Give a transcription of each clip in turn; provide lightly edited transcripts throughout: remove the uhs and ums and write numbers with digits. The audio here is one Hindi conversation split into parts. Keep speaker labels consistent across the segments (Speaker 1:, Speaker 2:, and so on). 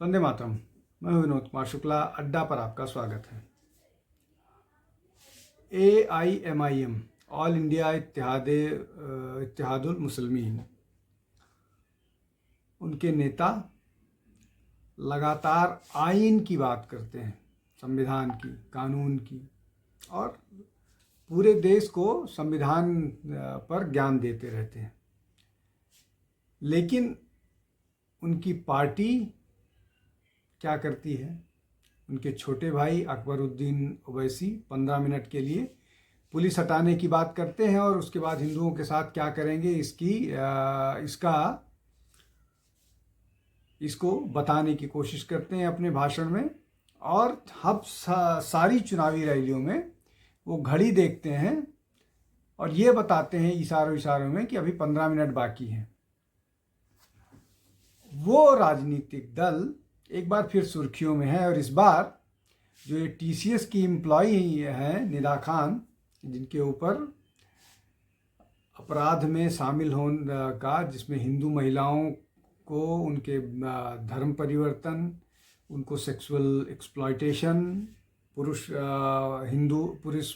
Speaker 1: वंदे मातरम। मैं हूं विनोद कुमार शुक्ला। अड्डा पर आपका स्वागत है। AIMIM all India Ittehadul Muslimeen, उनके नेता लगातार आइन की बात करते हैं, संविधान की, कानून की, और पूरे देश को संविधान पर ज्ञान देते रहते हैं। लेकिन उनकी पार्टी क्या करती है? उनके छोटे भाई अकबरुद्दीन ओवैसी 15 मिनट के लिए पुलिस हटाने की बात करते हैं और उसके बाद हिंदुओं के साथ क्या करेंगे इसको बताने की कोशिश करते हैं अपने भाषण में। और हम सारी चुनावी रैलियों में वो घड़ी देखते हैं और ये बताते हैं इशारों में कि अभी 15 मिनट बाकी हैं। वो राजनीतिक दल एक बार फिर सुर्खियों में है और इस बार जो ये TCS की एम्प्लॉई हैं निदा खान, जिनके ऊपर अपराध में शामिल होने का, जिसमें हिंदू महिलाओं को उनके धर्म परिवर्तन, उनको सेक्सुअल एक्सप्लॉयटेशन, पुरुष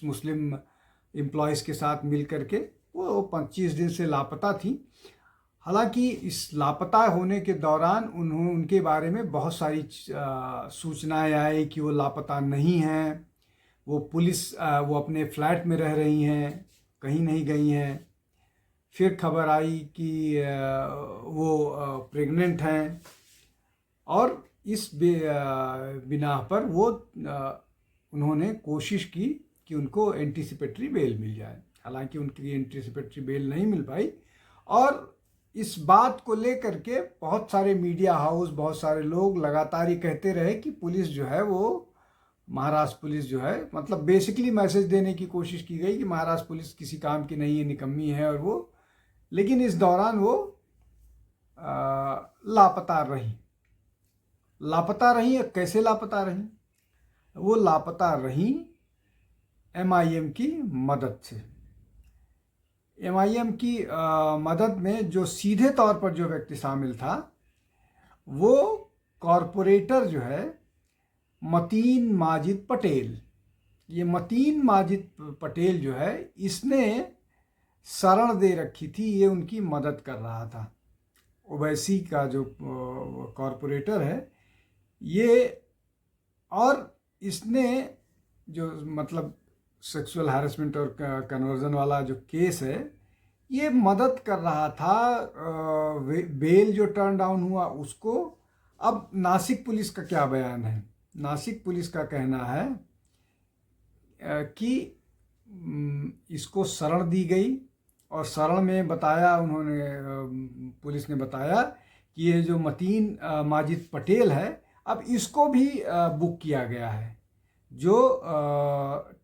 Speaker 1: मुस्लिम एम्प्लॉयज़ के साथ मिल करके वो 25 दिन से लापता थी। हालांकि इस लापता होने के दौरान उनके बारे में बहुत सारी सूचनाएं आई कि वो लापता नहीं हैं, वो अपने फ्लैट में रह रही हैं, कहीं नहीं गई हैं। फिर खबर आई कि वो प्रेग्नेंट हैं और इस बिना पर वो उन्होंने कोशिश की कि उनको एंटीसिपेटरी बेल मिल जाए। हालांकि उनकी एंटीसिपेटरी बेल नहीं मिल पाई और इस बात को लेकर के बहुत सारे मीडिया हाउस, बहुत सारे लोग लगातार ये कहते रहे कि पुलिस जो है वो, महाराष्ट्र पुलिस जो है, मतलब बेसिकली मैसेज देने की कोशिश की गई कि महाराष्ट्र पुलिस किसी काम की नहीं है, निकम्मी है। और वो, लेकिन इस दौरान वो लापता रही। कैसे लापता रही? वो लापता रही MIM की मदद से। MIM की मदद में जो सीधे तौर पर जो व्यक्ति शामिल था वो कॉरपोरेटर जो है मतीन माजिद पटेल। ये मतीन माजिद पटेल जो है, इसने शरण दे रखी थी, ये उनकी मदद कर रहा था। ओवैसी का जो कॉरपोरेटर है ये, और इसने जो मतलब सेक्सुअल हैरेसमेंट और कन्वर्जन वाला जो केस है, ये मदद कर रहा था। बेल जो टर्न डाउन हुआ उसको। अब नासिक पुलिस का क्या बयान है? नासिक पुलिस का कहना है कि इसको शरण दी गई और शरण में बताया पुलिस ने बताया कि ये जो मतीन माजिद पटेल है, अब इसको भी बुक किया गया है। जो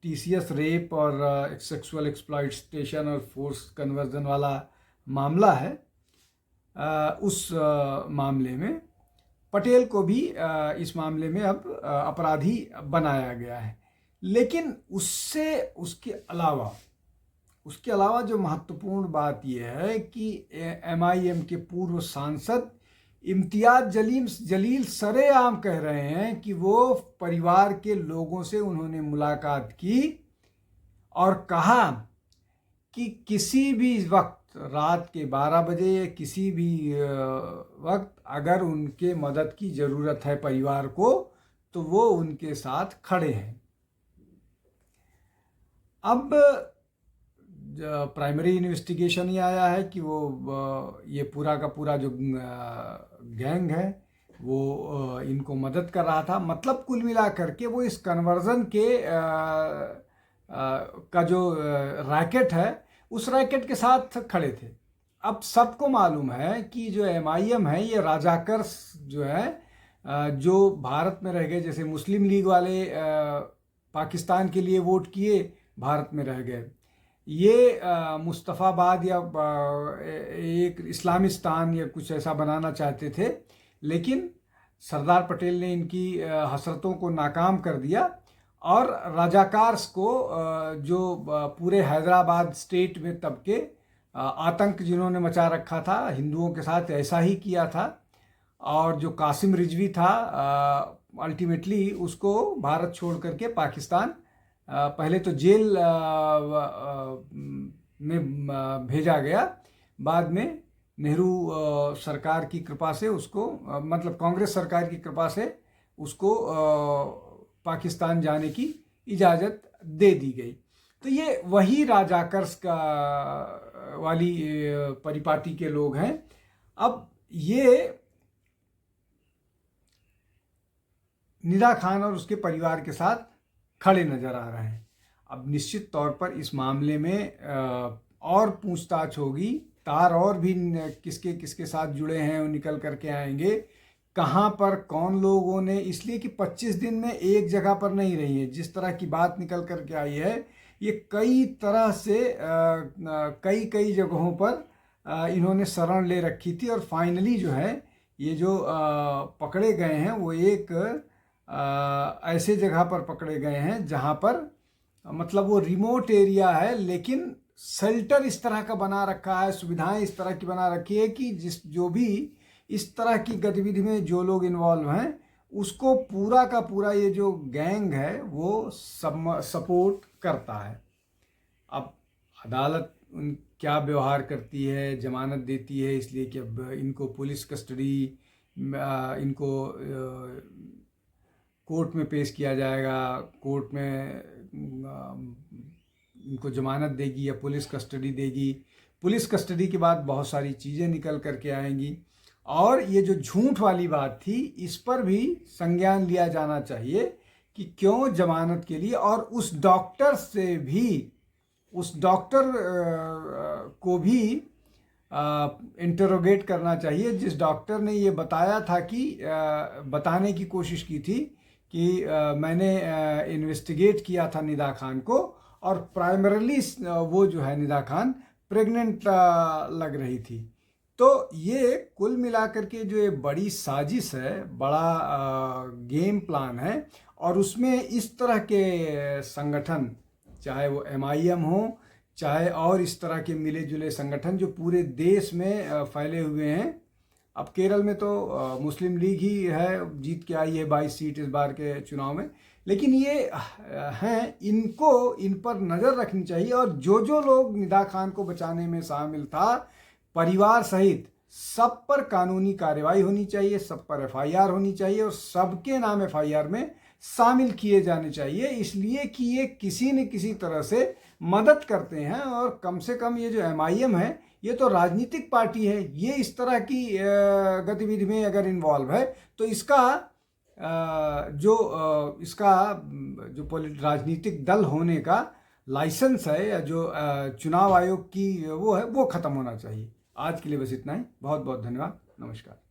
Speaker 1: TCS रेप और सेक्सुअल एक्सप्लॉयटेशन और फोर्स कन्वर्जन वाला मामला है, उस मामले में पटेल को भी इस मामले में अब अपराधी बनाया गया है। लेकिन उसके अलावा जो महत्वपूर्ण बात यह है कि MIM के पूर्व सांसद इम्तियाज जलील सरेआम कह रहे हैं कि वो परिवार के लोगों से उन्होंने मुलाकात की और कहा कि किसी भी वक्त, रात के 12 बजे या किसी भी वक्त, अगर उनके मदद की ज़रूरत है परिवार को, तो वो उनके साथ खड़े हैं। अब प्राइमरी इन्वेस्टिगेशन ही आया है कि वो ये पूरा का पूरा जो गैंग है वो इनको मदद कर रहा था। मतलब कुल मिला करके वो इस कन्वर्जन के का जो रैकेट है, उस रैकेट के साथ खड़े थे। अब सबको मालूम है कि जो MIM है ये राजाकर जो है, जो भारत में रह गए, जैसे मुस्लिम लीग वाले पाकिस्तान के लिए वोट किए, भारत में रह गए। ये मुस्तफ़ाबाद या एक इस्लामिस्तान या कुछ ऐसा बनाना चाहते थे, लेकिन सरदार पटेल ने इनकी हसरतों को नाकाम कर दिया और रजाकार्स को, जो पूरे हैदराबाद स्टेट में तब के आतंक जिन्होंने मचा रखा था हिंदुओं के साथ, ऐसा ही किया था। और जो कासिम रिजवी था अल्टीमेटली उसको भारत छोड़ करके पाकिस्तान पहले तो जेल में भेजा गया, बाद में नेहरू सरकार की कृपा से उसको मतलब कांग्रेस सरकार की कृपा से उसको पाकिस्तान जाने की इजाज़त दे दी गई। तो ये वही राजाकर्स का वाली परिपाटी के लोग हैं। अब ये निदा खान और उसके परिवार के साथ खड़े नज़र आ रहे हैं। अब निश्चित तौर पर इस मामले में और पूछताछ होगी, तार और भी किसके किसके साथ जुड़े हैं वो निकल करके आएंगे, कहाँ पर कौन लोगों ने, इसलिए कि 25 दिन में एक जगह पर नहीं रही है। जिस तरह की बात निकल करके आई है ये कई तरह से कई कई जगहों पर इन्होंने शरण ले रखी थी और फाइनली जो है ये जो पकड़े गए हैं वो एक ऐसे जगह पर पकड़े गए हैं जहाँ पर मतलब वो रिमोट एरिया है, लेकिन शेल्टर इस तरह का बना रखा है, सुविधाएं इस तरह की बना रखी है कि जो भी इस तरह की गतिविधि में जो लोग इन्वॉल्व हैं उसको पूरा का पूरा ये जो गैंग है वो सपोर्ट करता है। अब अदालत क्या व्यवहार करती है, जमानत देती है इसलिए कि अब इनको पुलिस कस्टडी, इनको कोर्ट में पेश किया जाएगा, कोर्ट में इनको जमानत देगी या पुलिस कस्टडी देगी। पुलिस कस्टडी के बाद बहुत सारी चीज़ें निकल करके आएंगी और ये जो झूठ वाली बात थी इस पर भी संज्ञान लिया जाना चाहिए कि क्यों जमानत के लिए, और उस डॉक्टर से भी, उस डॉक्टर को भी इंटरोगेट करना चाहिए जिस डॉक्टर ने ये बताया था कि बताने की कोशिश की थी कि मैंने इन्वेस्टिगेट किया था निदा खान को और प्राइमरीली वो जो है निदा खान प्रेग्नेंट लग रही थी। तो ये कुल मिलाकर के जो ये बड़ी साजिश है, बड़ा गेम प्लान है, और उसमें इस तरह के संगठन, चाहे वो MIM हो, चाहे और इस तरह के मिले जुले संगठन जो पूरे देश में फैले हुए हैं। अब केरल में तो मुस्लिम लीग ही है, जीत के आई है 22 सीट इस बार के चुनाव में, लेकिन ये हैं, इनको इन पर नज़र रखनी चाहिए। और जो लोग निदा खान को बचाने में शामिल था, परिवार सहित सब पर कानूनी कार्रवाई होनी चाहिए, सब पर FIR होनी चाहिए और सबके नाम FIR में शामिल किए जाने चाहिए, इसलिए कि ये किसी न किसी तरह से मदद करते हैं। और कम से कम ये जो MIM है ये तो राजनीतिक पार्टी है, ये इस तरह की गतिविधि में अगर इन्वॉल्व है तो इसका जो राजनीतिक दल होने का लाइसेंस है या जो चुनाव आयोग की वो है वो ख़त्म होना चाहिए। आज के लिए बस इतना ही। बहुत बहुत धन्यवाद। नमस्कार।